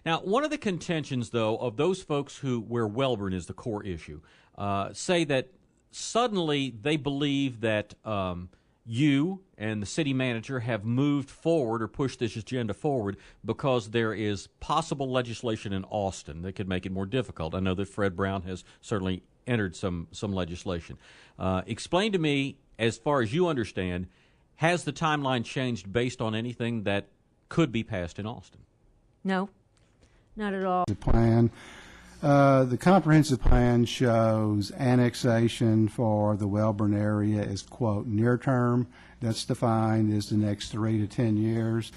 Now, one of the contentions, though, of those folks where Wellborn is the core issue, say that suddenly they believe that you and the city manager have moved forward or pushed this agenda forward because there is possible legislation in Austin that could make it more difficult. I know that Fred Brown has certainly entered some legislation. Explain to me, as far as you understand, has the timeline changed based on anything that could be passed in Austin? No, not at all. The plan, the comprehensive plan shows annexation for the Wellborn area is, quote, near term. That's defined as the next 3 to 10 years.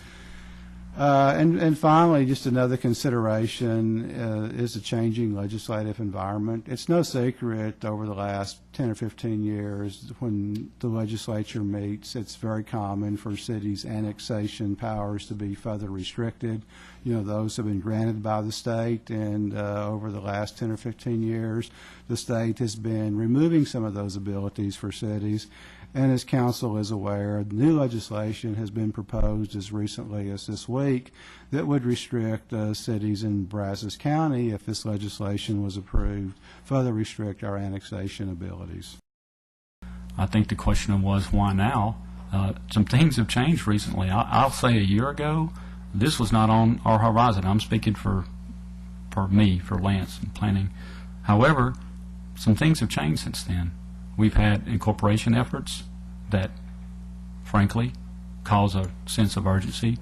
And finally, just another consideration is the changing legislative environment. It's no secret over the last 10 or 15 years when the legislature meets, it's very common for cities' annexation powers to be further restricted. You know, those have been granted by the state, and over the last 10 or 15 years, the state has been removing some of those abilities for cities. And as council is aware, new legislation has been proposed as recently as this week that would restrict cities in Brazos County, if this legislation was approved, further restrict our annexation abilities. I think the question was, why now? Some things have changed recently. I'll say a year ago, this was not on our horizon. I'm speaking for me, for Lance and planning. However, some things have changed since then. We've had incorporation efforts that, frankly, cause a sense of urgency.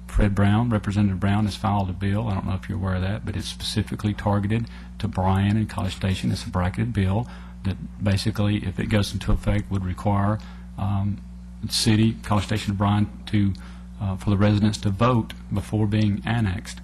Fred Brown, Representative Brown, has filed a bill. I don't know if you're aware of that, but it's specifically targeted to Bryan and College Station. It's a bracketed bill that basically, if it goes into effect, would require the city, College Station of Bryan, to for the residents to vote before being annexed.